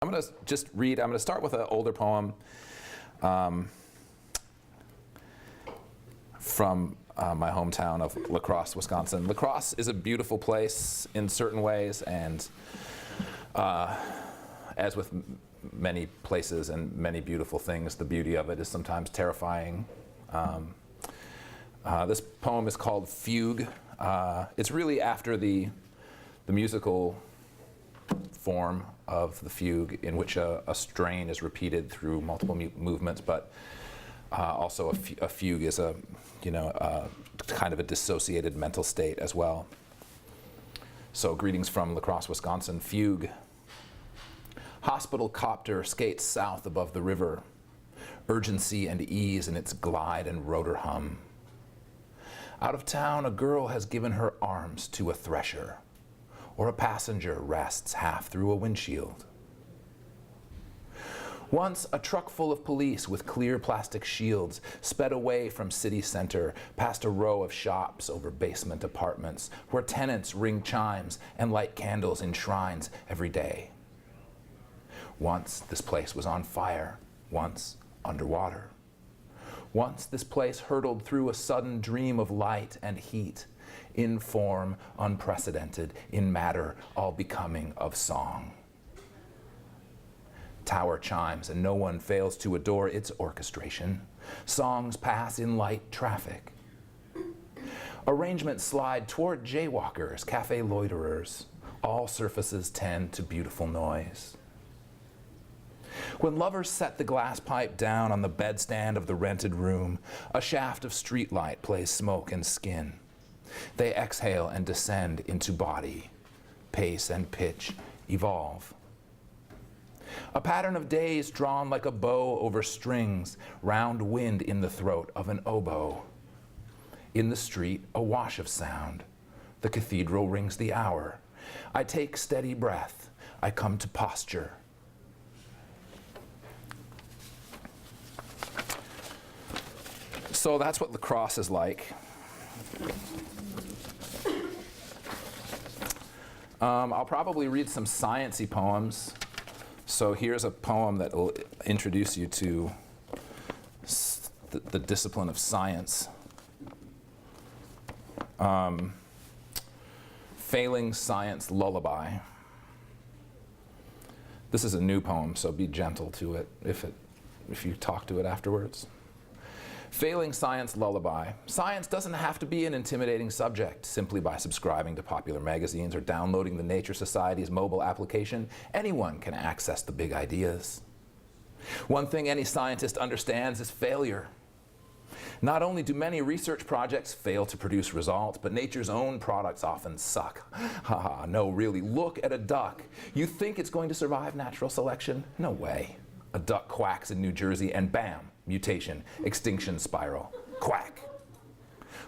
I'm going to just read, I'm going to start with an older poem from my hometown of La Crosse, Wisconsin. La Crosse is a beautiful place in certain ways, and as with many places and many beautiful things, the beauty of it is sometimes terrifying. This poem is called Fugue. It's really after the musical form of the fugue, in which a strain is repeated through multiple movements, but also a fugue is a kind of a dissociated mental state as well. So greetings from La Crosse, Wisconsin. Fugue. Hospital copter skates south above the river, urgency and ease in its glide and rotor hum. Out of town, a girl has given her arms to a thresher, or a passenger rests half through a windshield. Once, a truck full of police with clear plastic shields sped away from city center, past a row of shops over basement apartments, where tenants ring chimes and light candles in shrines every day. Once, this place was on fire, once underwater. Once, this place hurtled through a sudden dream of light and heat, in form, unprecedented, in matter, all becoming of song. Tower chimes, and no one fails to adore its orchestration. Songs pass in light traffic. Arrangements slide toward jaywalkers, cafe loiterers. All surfaces tend to beautiful noise. When lovers set the glass pipe down on the bedstand of the rented room, a shaft of streetlight plays smoke and skin. They exhale and descend into body. Pace and pitch evolve. A pattern of days drawn like a bow over strings, round wind in the throat of an oboe. In the street, a wash of sound. The cathedral rings the hour. I take steady breath. I come to posture. So that's what La Crosse is like. I'll probably read some science-y poems. So here's a poem that will introduce you to the discipline of science. Failing Science Lullaby. This is a new poem, so be gentle to it if you talk to it afterwards. Failing Science Lullaby. Science doesn't have to be an intimidating subject. Simply by subscribing to popular magazines or downloading the Nature Society's mobile application, anyone can access the big ideas. One thing any scientist understands is failure. Not only do many research projects fail to produce results, but nature's own products often suck. Haha, no, really, look at a duck. You think it's going to survive natural selection? No way. A duck quacks in New Jersey and bam, mutation, extinction spiral, quack.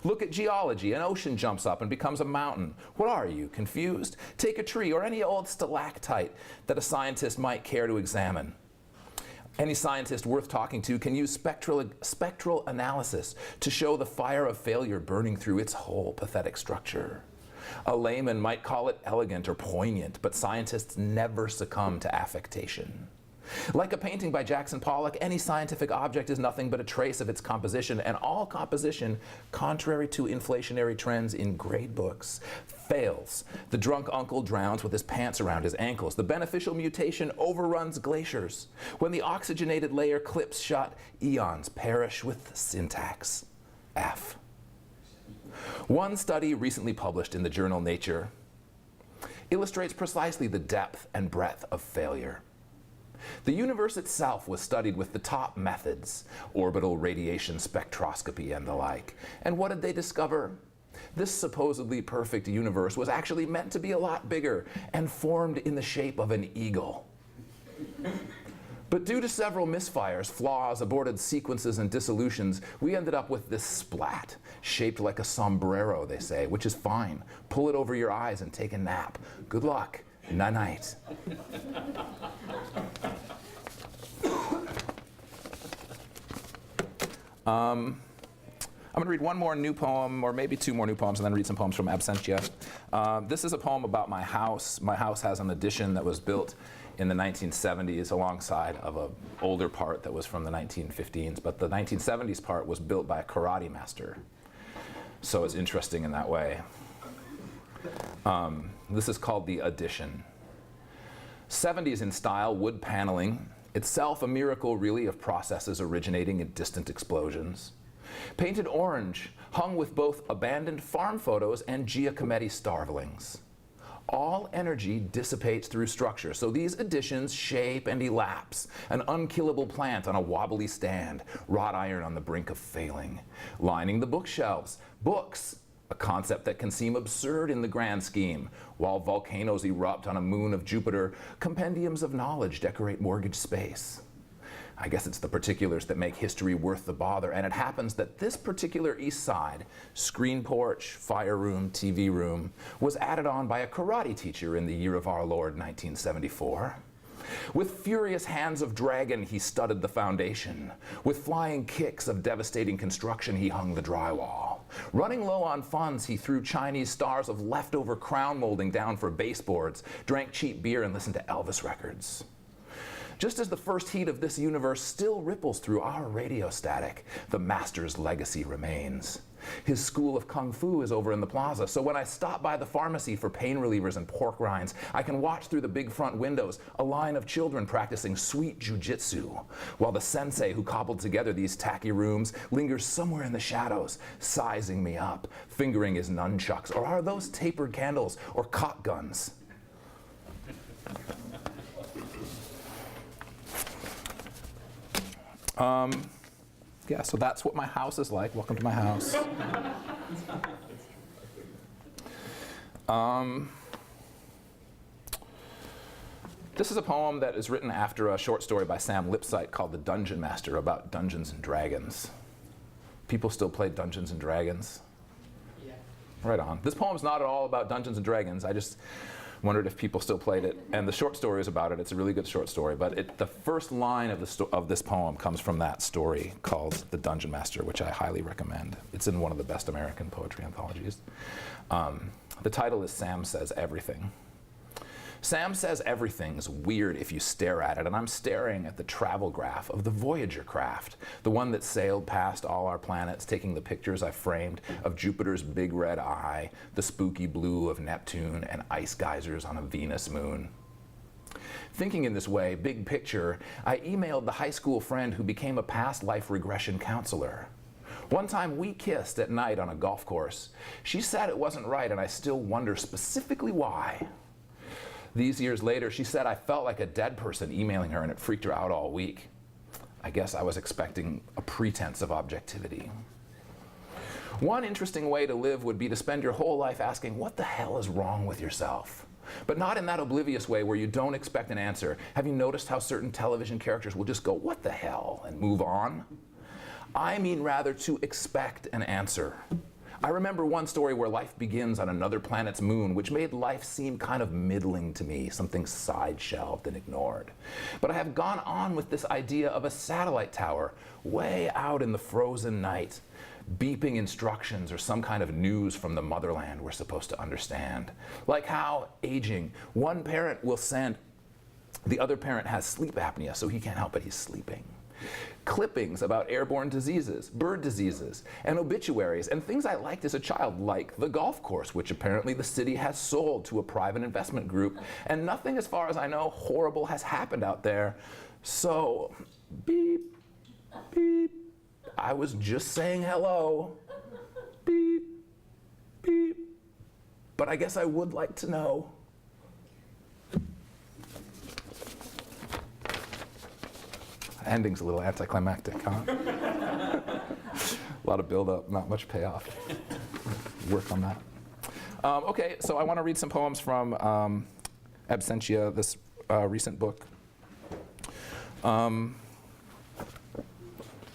Look at geology. An ocean jumps up and becomes a mountain. What are you, confused? Take a tree or any old stalactite that a scientist might care to examine. Any scientist worth talking to can use spectral analysis to show the fire of failure burning through its whole pathetic structure. A layman might call it elegant or poignant, but scientists never succumb to affectation. Like a painting by Jackson Pollock, any scientific object is nothing but a trace of its composition, and all composition, contrary to inflationary trends in grade books, fails. The drunk uncle drowns with his pants around his ankles. The beneficial mutation overruns glaciers. When the oxygenated layer clips shut, eons perish with syntax. F. One study recently published in the journal Nature illustrates precisely the depth and breadth of failure. The universe itself was studied with the top methods, orbital radiation spectroscopy and the like. And what did they discover? This supposedly perfect universe was actually meant to be a lot bigger and formed in the shape of an eagle. But due to several misfires, flaws, aborted sequences, and dissolutions, we ended up with this splat, shaped like a sombrero, they say, which is fine. Pull it over your eyes and take a nap. Good luck. Night-night. I'm going to read one more new poem, or maybe two more new poems, and then read some poems from Absentia. This is a poem about my house. My house has an addition that was built in the 1970s alongside of an older part that was from the 1915s. But the 1970s part was built by a karate master. So it's interesting in that way. This is called The Addition. 70s in style, wood paneling, itself a miracle really of processes originating in distant explosions. Painted orange, hung with both abandoned farm photos and Giacometti starvelings. All energy dissipates through structure, so these additions shape and elapse, an unkillable plant on a wobbly stand, wrought iron on the brink of failing. Lining the bookshelves, books, a concept that can seem absurd in the grand scheme. While volcanoes erupt on a moon of Jupiter, compendiums of knowledge decorate mortgage space. I guess it's the particulars that make history worth the bother, and it happens that this particular east side, screen porch, fire room, TV room, was added on by a karate teacher in the year of our Lord, 1974. With furious hands of dragon, he studded the foundation. With flying kicks of devastating construction, he hung the drywall. Running low on funds, he threw Chinese stars of leftover crown molding down for baseboards, drank cheap beer, and listened to Elvis records. Just as the first heat of this universe still ripples through our radio static, the master's legacy remains. His school of kung fu is over in the plaza, so when I stop by the pharmacy for pain relievers and pork rinds, I can watch through the big front windows a line of children practicing sweet jujitsu, while the sensei who cobbled together these tacky rooms lingers somewhere in the shadows, sizing me up, fingering his nunchucks. Or are those tapered candles or cock guns? Yeah, so that's what my house is like. Welcome to my house. This is a poem that is written after a short story by Sam Lipsyte called The Dungeon Master, about Dungeons and Dragons. People still play Dungeons and Dragons? Yeah. Right on. This poem's not at all about Dungeons and Dragons. I just wondered if people still played it. And the short story is about it. It's a really good short story. But the first line of this poem comes from that story called The Dungeon Master, which I highly recommend. It's in one of the best American poetry anthologies. The title is Sam Says Everything. Sam Says Everything's weird if you stare at it, and I'm staring at the travel graph of the Voyager craft, the one that sailed past all our planets, taking the pictures I framed of Jupiter's big red eye, the spooky blue of Neptune, and ice geysers on a Venus moon. Thinking in this way, big picture, I emailed the high school friend who became a past life regression counselor. One time we kissed at night on a golf course. She said it wasn't right, and I still wonder specifically why. These years later, she said I felt like a dead person emailing her, and it freaked her out all week. I guess I was expecting a pretense of objectivity. One interesting way to live would be to spend your whole life asking, what the hell is wrong with yourself? But not in that oblivious way where you don't expect an answer. Have you noticed how certain television characters will just go, what the hell, and move on? I mean rather to expect an answer. I remember one story where life begins on another planet's moon, which made life seem kind of middling to me, something side-shelved and ignored. But I have gone on with this idea of a satellite tower way out in the frozen night, beeping instructions or some kind of news from the motherland we're supposed to understand. Like how, aging, one parent will send, the other parent has sleep apnea, so he can't help it, he's sleeping. Clippings about airborne diseases, bird diseases, and obituaries, and things I liked as a child, like the golf course, which apparently the city has sold to a private investment group, and nothing, as far as I know, horrible has happened out there. So, beep, beep, I was just saying hello. Beep, beep, but I guess I would like to know. Ending's a little anticlimactic, huh? A lot of build-up, not much payoff. Work on that. Okay, so I want to read some poems from Absentia, this recent book. I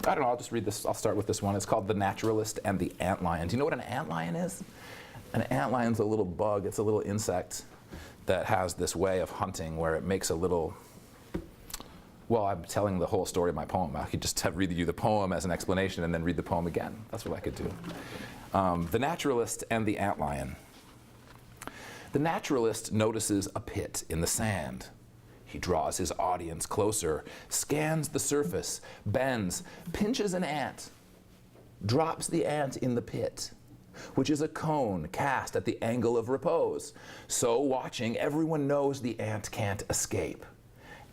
don't know, I'll just read this. I'll start with this one. It's called The Naturalist and the Antlion. Do you know what an antlion is? An antlion's a little bug. It's a little insect that has this way of hunting where it makes a little Well, I'm telling the whole story of my poem. I could just read you the poem as an explanation and then read the poem again. That's what I could do. The Naturalist and the Antlion. The naturalist notices a pit in the sand. He draws his audience closer, scans the surface, bends, pinches an ant, drops the ant in the pit, which is a cone cast at the angle of repose. So watching, everyone knows the ant can't escape.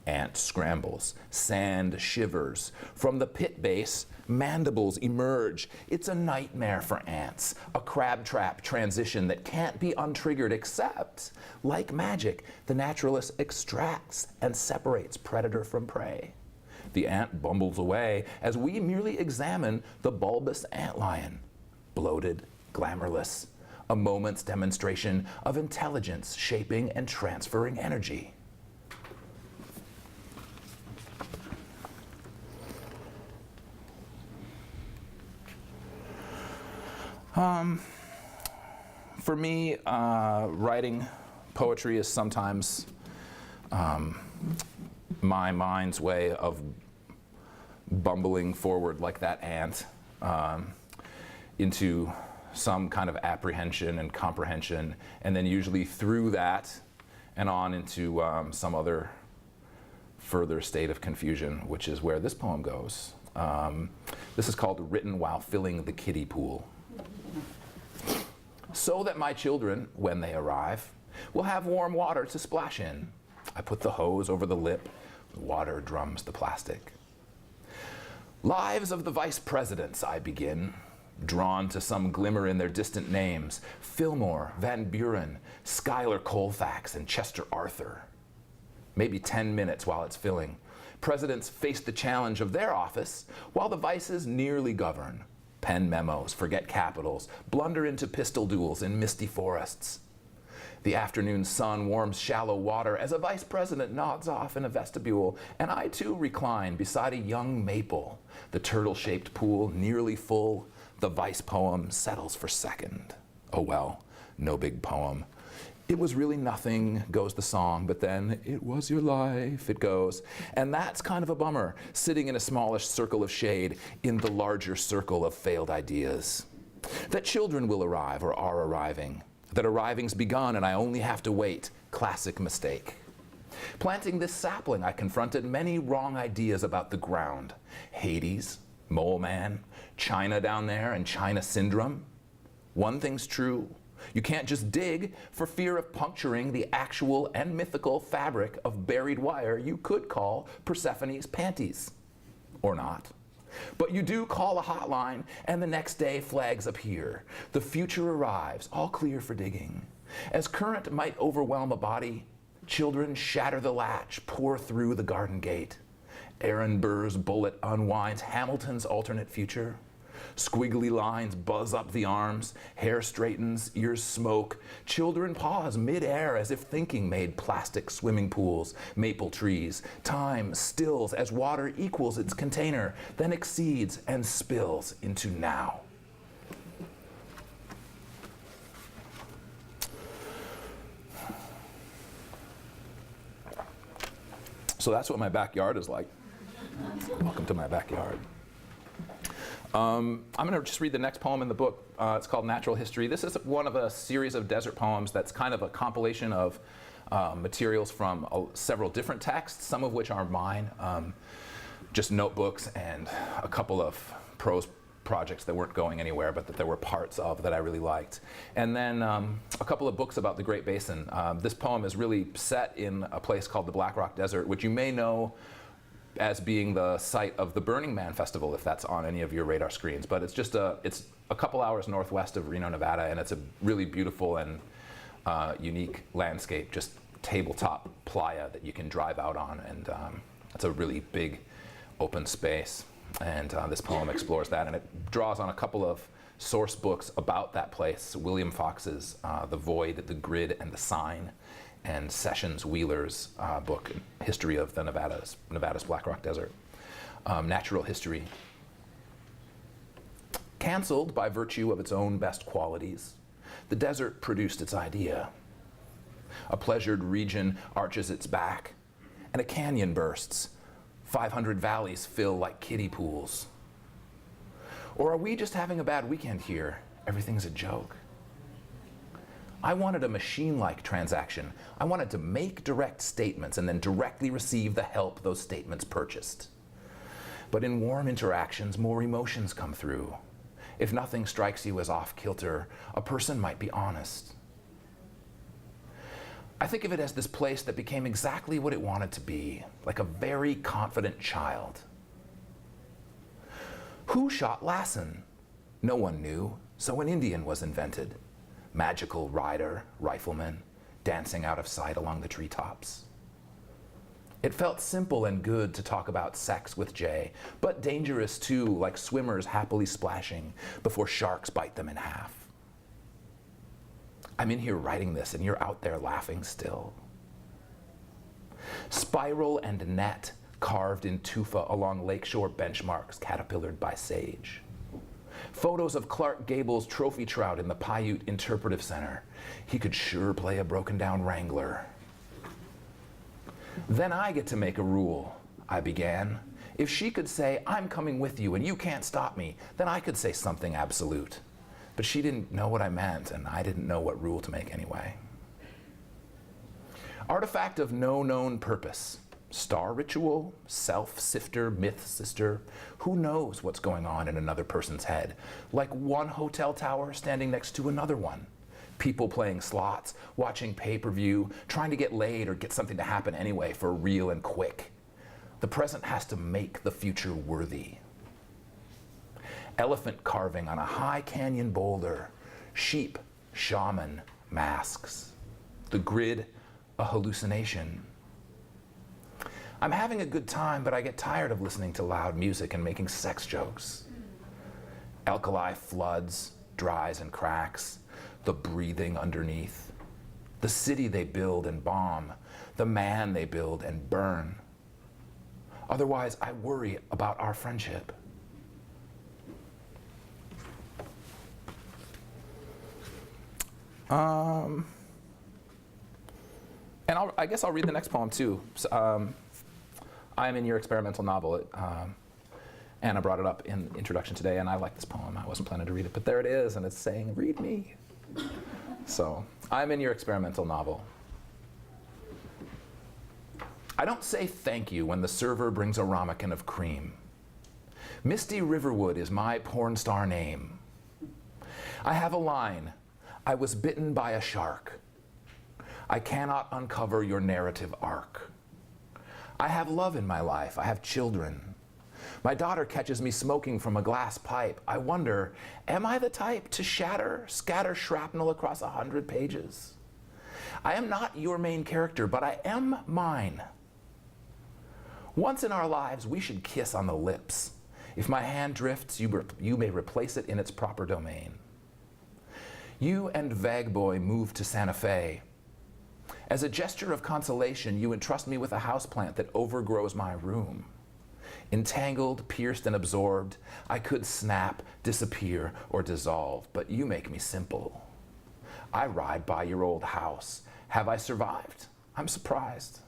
Ant scrambles, sand shivers. From the pit base, mandibles emerge. It's a nightmare for ants, a crab trap transition that can't be untriggered except, like magic, the naturalist extracts and separates predator from prey. The ant bumbles away as we merely examine the bulbous antlion, bloated, glamourless, a moment's demonstration of intelligence shaping and transferring energy. For me, writing poetry is sometimes my mind's way of bumbling forward like that ant into some kind of apprehension and comprehension, and then usually through that and on into some other further state of confusion, which is where this poem goes. This is called Written While Filling the Kiddie Pool. So that my children, when they arrive, will have warm water to splash in. I put the hose over the lip, water drums the plastic. Lives of the vice presidents, I begin, drawn to some glimmer in their distant names: Fillmore, Van Buren, Schuyler Colfax, and Chester Arthur. Maybe 10 minutes while it's filling. Presidents face the challenge of their office, while the vices nearly govern. Pen memos, forget capitals, blunder into pistol duels in misty forests. The afternoon sun warms shallow water as a vice president nods off in a vestibule, and I too recline beside a young maple. The turtle-shaped pool nearly full. The vice poem settles for second. Oh well, no big poem. It was really nothing, goes the song, but then it was your life, it goes. And that's kind of a bummer, sitting in a smallish circle of shade in the larger circle of failed ideas. That children will arrive or are arriving. That arriving's begun and I only have to wait. Classic mistake. Planting this sapling, I confronted many wrong ideas about the ground. Hades, Mole Man, China down there, and China syndrome. One thing's true. You can't just dig for fear of puncturing the actual and mythical fabric of buried wire you could call Persephone's panties. Or not. But you do call a hotline, and the next day flags appear. The future arrives, all clear for digging. As current might overwhelm a body, children shatter the latch, pour through the garden gate. Aaron Burr's bullet unwinds Hamilton's alternate future. Squiggly lines buzz up the arms, hair straightens, ears smoke. Children pause mid-air as if thinking made plastic swimming pools, maple trees. Time stills as water equals its container, then exceeds and spills into now. So that's what my backyard is like. Welcome to my backyard. I'm going to just read the next poem in the book. It's called Natural History. This is one of a series of desert poems that's kind of a compilation of materials from several different texts, some of which are mine, just notebooks and a couple of prose projects that weren't going anywhere, but that there were parts of that I really liked. And then a couple of books about the Great Basin. This poem is really set in a place called the Black Rock Desert, which you may know as being the site of the Burning Man Festival, if that's on any of your radar screens. But it's just it's a couple hours northwest of Reno, Nevada, and it's a really beautiful and unique landscape, just tabletop playa that you can drive out on, and it's a really big open space. And this poem explores that, and it draws on a couple of source books about that place. William Fox's The Void, The Grid, and The Sign, and Sessions Wheeler's book, History of the Nevada's Black Rock Desert. Natural History. Canceled by virtue of its own best qualities, the desert produced its idea. A pleasured region arches its back, and a canyon bursts, 500 valleys fill like kiddie pools? Or are we just having a bad weekend here? Everything's a joke. I wanted a machine-like transaction. I wanted to make direct statements and then directly receive the help those statements purchased. But in warm interactions, more emotions come through. If nothing strikes you as off-kilter, a person might be honest. I think of it as this place that became exactly what it wanted to be, like a very confident child. Who shot Lassen? No one knew, so an Indian was invented. Magical rider, rifleman, dancing out of sight along the treetops. It felt simple and good to talk about sex with Jay, but dangerous too, like swimmers happily splashing before sharks bite them in half. I'm in here writing this and you're out there laughing still. Spiral and net carved in tufa along lakeshore benchmarks caterpillared by sage. Photos of Clark Gable's trophy trout in the Paiute Interpretive Center. He could sure play a broken down wrangler. Then I get to make a rule, I began. If she could say, I'm coming with you and you can't stop me, then I could say something absolute. But she didn't know what I meant, and I didn't know what rule to make anyway. Artifact of no known purpose. Star ritual, self-sifter, myth sister. Who knows what's going on in another person's head? Like one hotel tower standing next to another one. People playing slots, watching pay-per-view, trying to get laid or get something to happen anyway for real and quick. The present has to make the future worthy. Elephant carving on a high canyon boulder. Sheep, shaman, masks. The grid, a hallucination. I'm having a good time, but I get tired of listening to loud music and making sex jokes. Alkali floods, dries and cracks, the breathing underneath. The city they build and bomb, the man they build and burn. Otherwise, I worry about our friendship. And I guess I'll read the next poem too. I am in your experimental novel. Anna brought it up in the introduction today, and I like this poem. I wasn't planning to read it, but there it is, and it's saying, read me. So, I'm in your experimental novel. I don't say thank you when the server brings a ramekin of cream. Misty Riverwood is my porn star name. I have a line. I was bitten by a shark. I cannot uncover your narrative arc. I have love in my life. I have children. My daughter catches me smoking from a glass pipe. I wonder, am I the type to scatter shrapnel across 100 pages? I am not your main character, but I am mine. Once in our lives, we should kiss on the lips. If my hand drifts, you may replace it in its proper domain. You and Vagboy moved to Santa Fe. As a gesture of consolation, you entrust me with a houseplant that overgrows my room. Entangled, pierced, and absorbed, I could snap, disappear, or dissolve, but you make me simple. I ride by your old house. Have I survived? I'm surprised.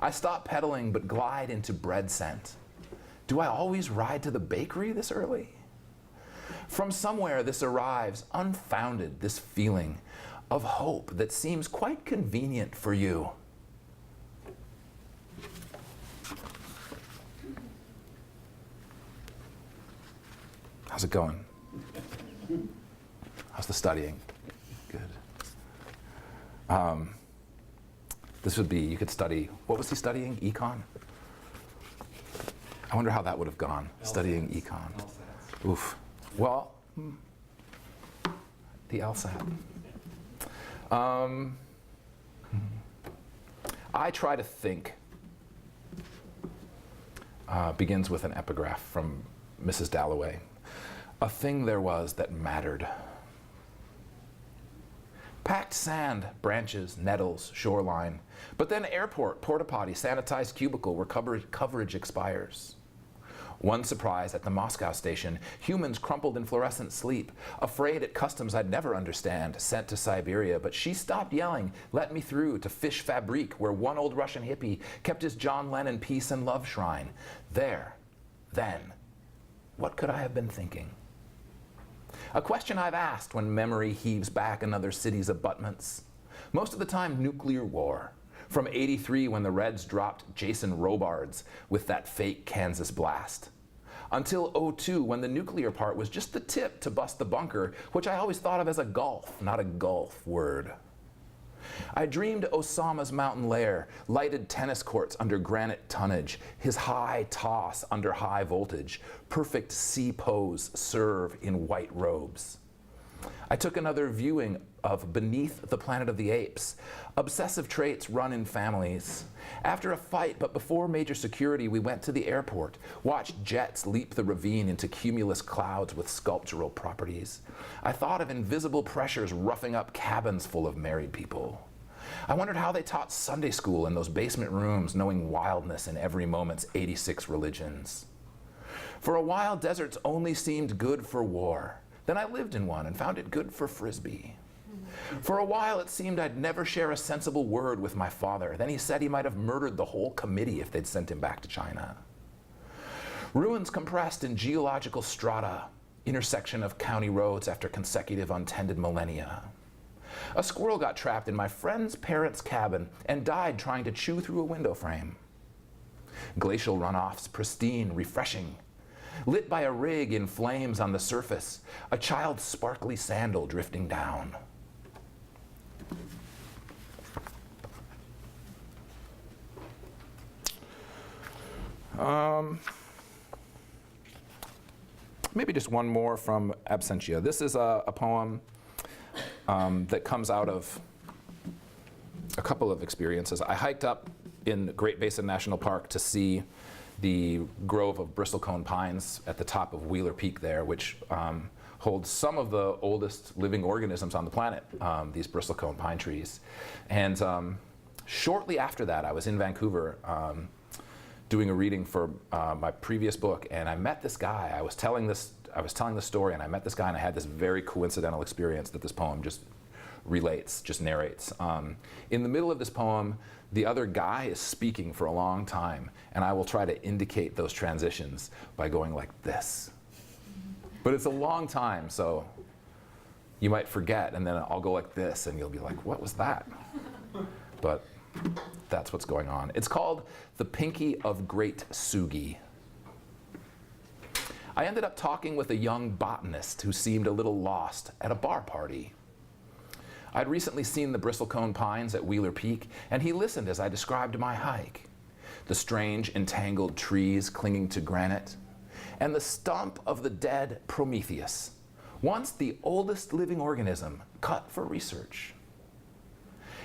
I stop pedaling, but glide into bread scent. Do I always ride to the bakery this early? From somewhere this arrives, unfounded, this feeling of hope that seems quite convenient for you. How's it going? How's the studying? Good. This would be, you could study, what was he studying? Econ? I wonder how that would have gone, studying econ. Oof. Well, the LSAT. I try to think begins with an epigraph from Mrs. Dalloway. A thing there was that mattered. Packed sand, branches, nettles, shoreline, but then airport, porta potty, sanitized cubicle where coverage expires. One surprise at the Moscow station, humans crumpled in fluorescent sleep, afraid at customs I'd never understand, sent to Siberia, but she stopped yelling, let me through to Fish Fabrique, where one old Russian hippie kept his John Lennon peace and love shrine. There, then, what could I have been thinking? A question I've asked when memory heaves back another city's abutments. Most of the time, nuclear war. From '83, when the Reds dropped Jason Robards with that fake Kansas blast. Until '02, when the nuclear part was just the tip to bust the bunker, which I always thought of as a gulf, not a Gulf word. I dreamed Osama's mountain lair, lighted tennis courts under granite tonnage, his high toss under high voltage, perfect C pose serve in white robes. I took another viewing of Beneath the Planet of the Apes. Obsessive traits run in families. After a fight, but before major security, we went to the airport, watched jets leap the ravine into cumulus clouds with sculptural properties. I thought of invisible pressures roughing up cabins full of married people. I wondered how they taught Sunday school in those basement rooms, knowing wildness in every moment's 86 religions. For a while, deserts only seemed good for war. Then I lived in one and found it good for Frisbee. For a while, it seemed I'd never share a sensible word with my father. Then he said he might have murdered the whole committee if they'd sent him back to China. Ruins compressed in geological strata, intersection of county roads after consecutive untended millennia. A squirrel got trapped in my friend's parents' cabin and died trying to chew through a window frame. Glacial runoffs, pristine, refreshing. Lit by a rig in flames on the surface, a child's sparkly sandal drifting down. Maybe just one more from Absentia. This is a poem that comes out of a couple of experiences. I hiked up in Great Basin National Park to see the grove of bristlecone pines at the top of Wheeler Peak there, which holds some of the oldest living organisms on the planet, these bristlecone pine trees. And shortly after that, I was in Vancouver doing a reading for my previous book, and I met this guy. I was telling the story, and I met this guy, and I had this very coincidental experience that this poem just narrates. In the middle of this poem, the other guy is speaking for a long time, and I will try to indicate those transitions by going like this. But it's a long time, so you might forget, and then I'll go like this, and you'll be like, what was that? But that's what's going on. It's called The Pinky of Great Sugi. I ended up talking with a young botanist who seemed a little lost at a bar party. I'd recently seen the bristlecone pines at Wheeler Peak, and he listened as I described my hike. The strange, entangled trees clinging to granite, and the stump of the dead Prometheus, once the oldest living organism cut for research.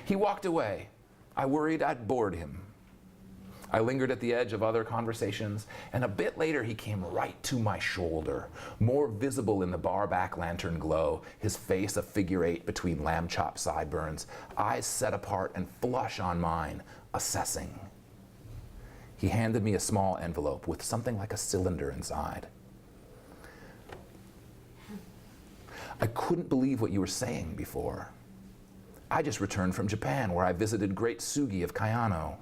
He walked away. I worried I'd bored him. I lingered at the edge of other conversations, and a bit later he came right to my shoulder, more visible in the bar back lantern glow, his face a figure eight between lamb chop sideburns, eyes set apart and flush on mine, assessing. He handed me a small envelope with something like a cylinder inside. I couldn't believe what you were saying before. I just returned from Japan, where I visited Great Sugi of Kayano.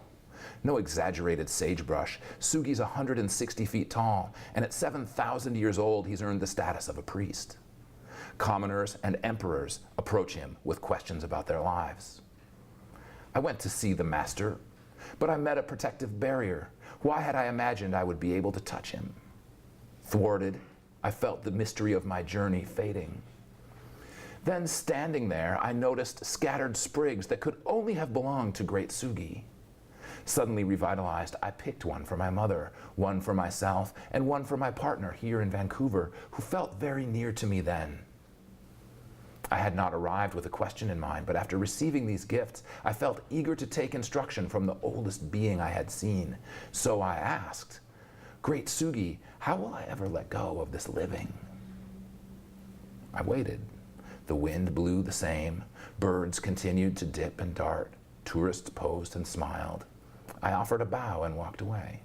No exaggerated sagebrush. Sugi's 160 feet tall, and at 7,000 years old, he's earned the status of a priest. Commoners and emperors approach him with questions about their lives. I went to see the master, but I met a protective barrier. Why had I imagined I would be able to touch him? Thwarted, I felt the mystery of my journey fading. Then, standing there, I noticed scattered sprigs that could only have belonged to Great Sugi. Suddenly revitalized, I picked one for my mother, one for myself, and one for my partner here in Vancouver, who felt very near to me then. I had not arrived with a question in mind, but after receiving these gifts, I felt eager to take instruction from the oldest being I had seen. So I asked, Great Sugi, how will I ever let go of this living? I waited. The wind blew the same. Birds continued to dip and dart. Tourists posed and smiled. I offered a bow and walked away.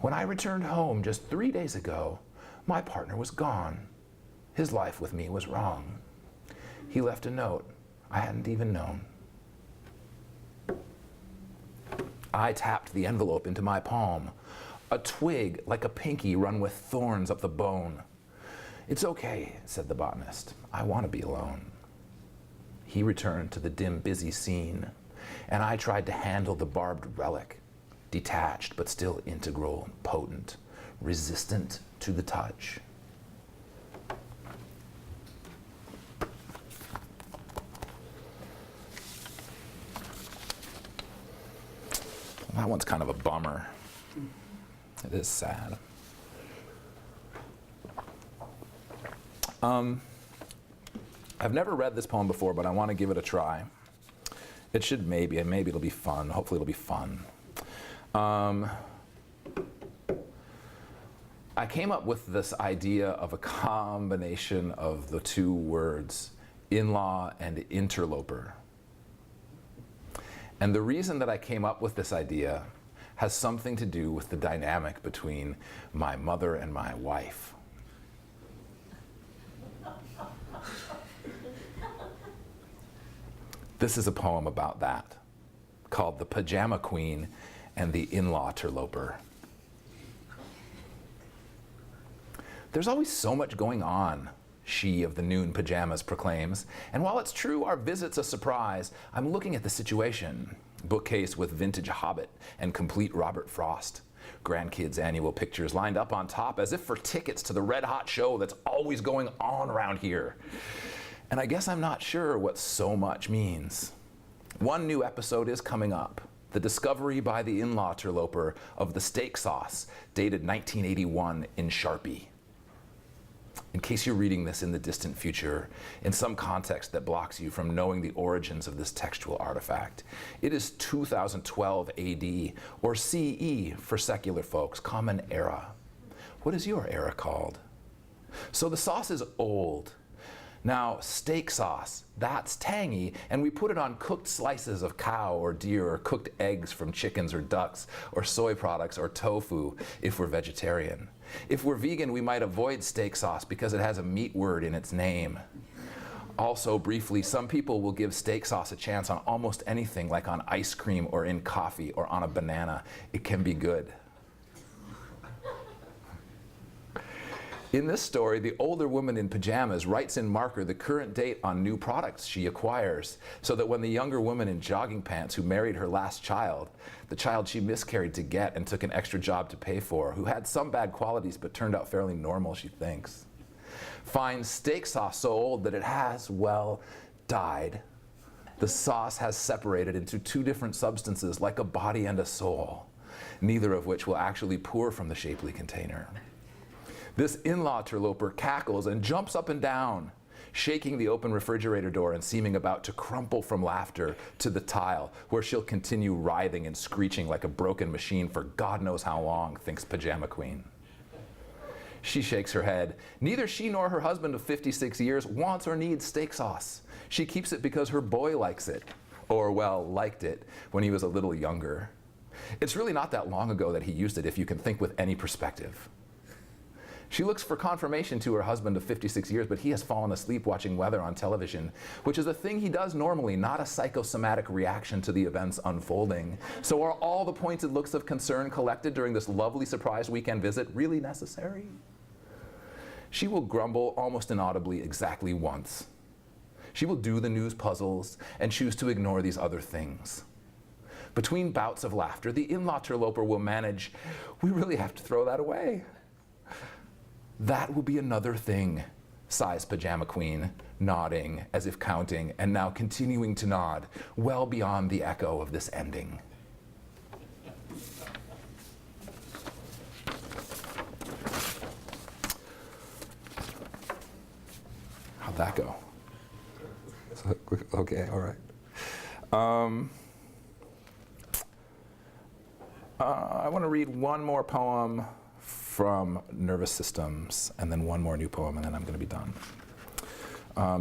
When I returned home just 3 days ago, my partner was gone. His life with me was wrong. He left a note I hadn't even known. I tapped the envelope into my palm, a twig like a pinky run with thorns up the bone. It's okay, said the botanist. I want to be alone. He returned to the dim, busy scene, and I tried to handle the barbed relic, detached but still integral, potent, resistant to the touch. That one's kind of a bummer. It is sad. I've never read this poem before, but I want to give it a try. It should maybe it'll be fun. Hopefully it'll be fun. I came up with this idea of a combination of the two words, in-law and interloper. And the reason that I came up with this idea has something to do with the dynamic between my mother and my wife. This is a poem about that, called The Pajama Queen and the In-Law Terloper. There's always so much going on, she of the noon pajamas proclaims. And while it's true our visit's a surprise, I'm looking at the situation. Bookcase with vintage Hobbit and complete Robert Frost. Grandkids' annual pictures lined up on top as if for tickets to the red-hot show that's always going on around here. And I guess I'm not sure what so much means. One new episode is coming up. The discovery by the in-law terloper of the steak sauce, dated 1981 in Sharpie. In case you're reading this in the distant future, in some context that blocks you from knowing the origins of this textual artifact, it is 2012 AD, or CE for secular folks, Common Era. What is your era called? So the sauce is old. Now, steak sauce, that's tangy, and we put it on cooked slices of cow or deer, or cooked eggs from chickens or ducks, or soy products or tofu, if we're vegetarian. If we're vegan, we might avoid steak sauce because it has a meat word in its name. Also, briefly, some people will give steak sauce a chance on almost anything, like on ice cream or in coffee or on a banana. It can be good. In this story, the older woman in pajamas writes in marker the current date on new products she acquires, so that when the younger woman in jogging pants who married her last child, the child she miscarried to get and took an extra job to pay for, who had some bad qualities but turned out fairly normal, she thinks, finds steak sauce so old that it has, well, died. The sauce has separated into two different substances, like a body and a soul, neither of which will actually pour from the shapely container. This in-law terloper cackles and jumps up and down, shaking the open refrigerator door and seeming about to crumple from laughter to the tile, where she'll continue writhing and screeching like a broken machine for God knows how long, thinks Pajama Queen. She shakes her head. Neither she nor her husband of 56 years wants or needs steak sauce. She keeps it because her boy likes it, or, well, liked it when he was a little younger. It's really not that long ago that he used it, if you can think with any perspective. She looks for confirmation to her husband of 56 years, but he has fallen asleep watching weather on television, which is a thing he does normally, not a psychosomatic reaction to the events unfolding. So are all the pointed looks of concern collected during this lovely surprise weekend visit really necessary? She will grumble almost inaudibly exactly once. She will do the news puzzles and choose to ignore these other things. Between bouts of laughter, the in-law terloper will manage, we really have to throw that away. That will be another thing, sighs Pajama Queen, nodding as if counting, and now continuing to nod, well beyond the echo of this ending. How'd that go? Okay, all right. I want to read one more poem from Nervous Systems, and then one more new poem, and then I'm going to be done.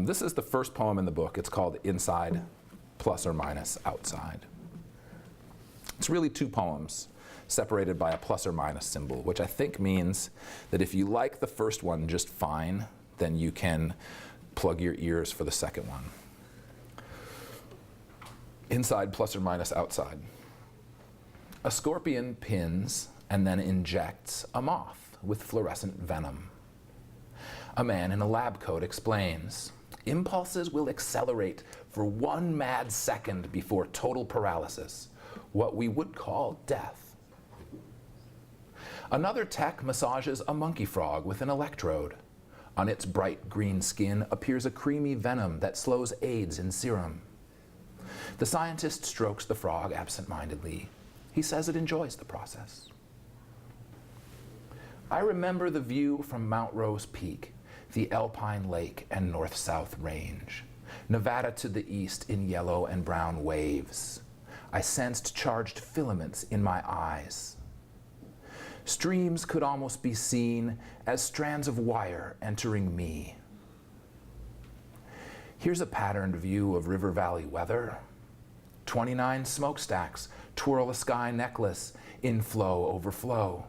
This is the first poem in the book. It's called Inside ± Outside. It's really two poems, separated by a plus or minus symbol, which I think means that if you like the first one just fine, then you can plug your ears for the second one. Inside plus or minus outside. A scorpion pins and then injects a moth with fluorescent venom. A man in a lab coat explains, impulses will accelerate for 1 mad second before total paralysis, what we would call death. Another tech massages a monkey frog with an electrode. On its bright green skin appears a creamy venom that slows AIDS in serum. The scientist strokes the frog absent-mindedly. He says it enjoys the process. I remember the view from Mount Rose Peak, the Alpine Lake and north-south range, Nevada to the east in yellow and brown waves. I sensed charged filaments in my eyes. Streams could almost be seen as strands of wire entering me. Here's a patterned view of River Valley weather. 29 smokestacks twirl a sky necklace, inflow, overflow.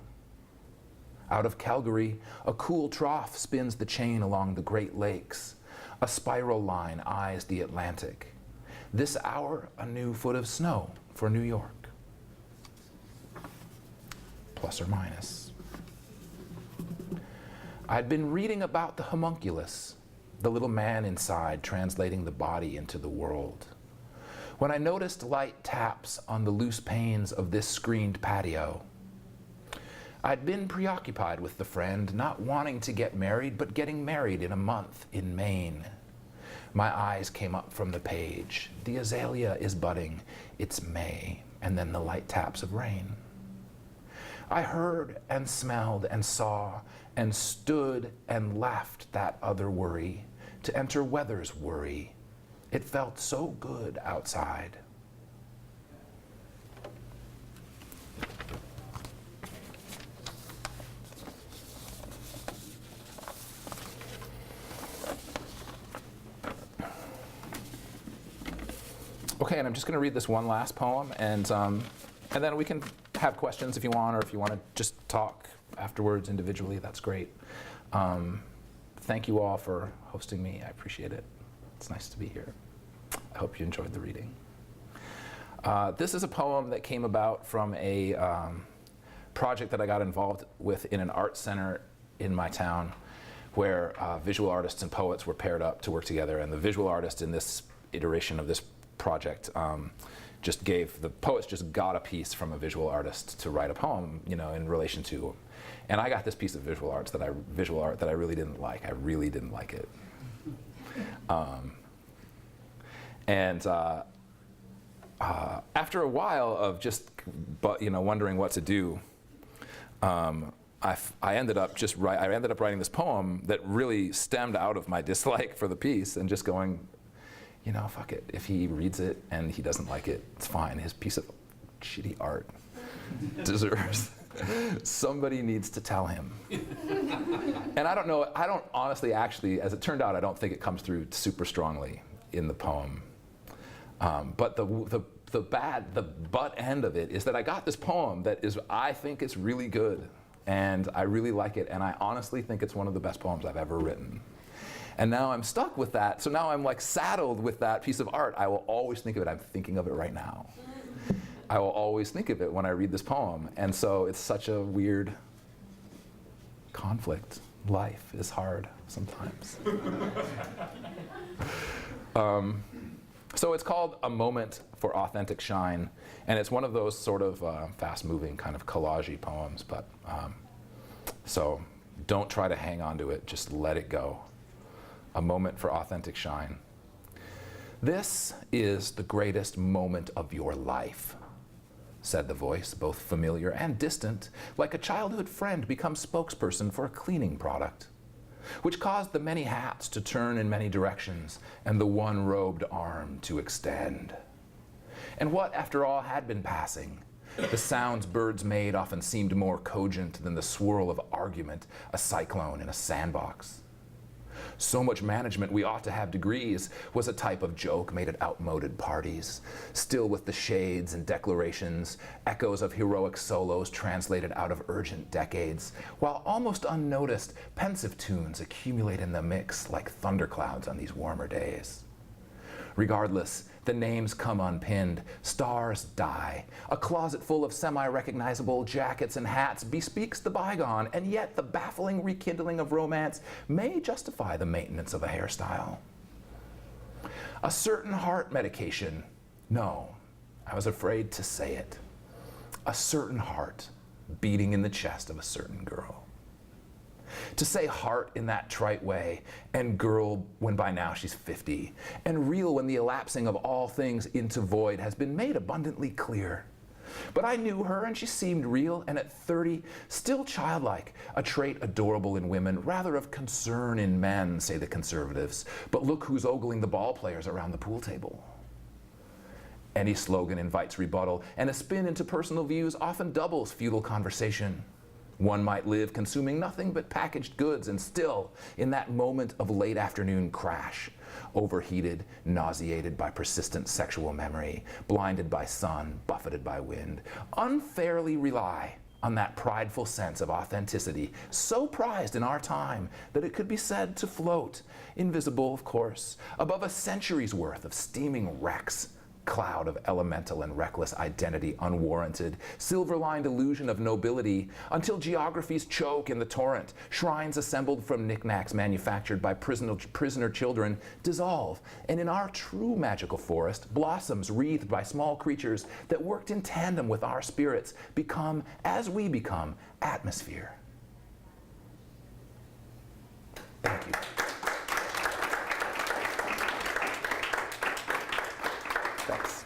Out of Calgary, a cool trough spins the chain along the Great Lakes. A spiral line eyes the Atlantic. This hour, a new foot of snow for New York. Plus or minus. I'd been reading about the homunculus, the little man inside translating the body into the world, when I noticed light taps on the loose panes of this screened patio. I'd been preoccupied with the friend, not wanting to get married, but getting married in a month in Maine. My eyes came up from the page. The azalea is budding. It's May, and then the light taps of rain. I heard and smelled and saw and stood and laughed that other worry, to enter weather's worry. It felt so good outside. Okay, and I'm just going to read this one last poem, and then we can have questions if you want, or if you want to just talk afterwards individually, that's great. Thank you all for hosting me. I appreciate it. It's nice to be here. I hope you enjoyed the reading. This is a poem that came about from a project that I got involved with in an art center in my town, where visual artists and poets were paired up to work together, and the visual artist in this iteration of this project the poets just got a piece from a visual artist to write a poem, in relation to, and I got this piece of visual art that I really didn't like. I really didn't like it. After a while of just, wondering what to do, I ended up writing this poem that really stemmed out of my dislike for the piece, and just going, fuck it. If he reads it and he doesn't like it, it's fine. His piece of shitty art deserves. Somebody needs to tell him. And I don't honestly, actually, as it turned out, I don't think it comes through super strongly in the poem. But the butt end of it is that I got this poem that I think it's really good, and I really like it, and I honestly think it's one of the best poems I've ever written. And now I'm stuck with that, so now I'm saddled with that piece of art. I will always think of it. I'm thinking of it right now. I will always think of it when I read this poem, and so it's such a weird conflict. Life is hard sometimes. So it's called A Moment for Authentic Shine, and it's one of those sort of fast-moving kind of collage-y poems, but so don't try to hang on to it, just let it go. A moment for authentic shine. This is the greatest moment of your life, said the voice, both familiar and distant, like a childhood friend becomes spokesperson for a cleaning product, which caused the many hats to turn in many directions and the one robed arm to extend. And what, after all, had been passing? The sounds birds made often seemed more cogent than the swirl of argument, a cyclone in a sandbox. So much management, we ought to have degrees, was a type of joke made at outmoded parties, still with the shades and declarations, echoes of heroic solos translated out of urgent decades, while almost unnoticed, pensive tunes accumulate in the mix like thunderclouds on these warmer days. Regardless, the names come unpinned, stars die. A closet full of semi-recognizable jackets and hats bespeaks the bygone, and yet the baffling rekindling of romance may justify the maintenance of a hairstyle. A certain heart medication. No, I was afraid to say it. A certain heart beating in the chest of a certain girl. To say heart in that trite way, and girl when by now she's 50, and real when the elapsing of all things into void has been made abundantly clear. But I knew her and she seemed real, and at 30, still childlike, a trait adorable in women, rather of concern in men, say the conservatives. But look who's ogling the ball players around the pool table. Any slogan invites rebuttal, and a spin into personal views often doubles futile conversation. One might live consuming nothing but packaged goods and still, in that moment of late afternoon crash, overheated, nauseated by persistent sexual memory, blinded by sun, buffeted by wind, unfairly rely on that prideful sense of authenticity, so prized in our time that it could be said to float, invisible of course, above a century's worth of steaming wrecks, cloud of elemental and reckless identity unwarranted, silver-lined illusion of nobility, until geographies choke in the torrent, shrines assembled from knickknacks manufactured by prisoner children dissolve, and in our true magical forest, blossoms wreathed by small creatures that worked in tandem with our spirits become, as we become, atmosphere. Thank you. Thanks.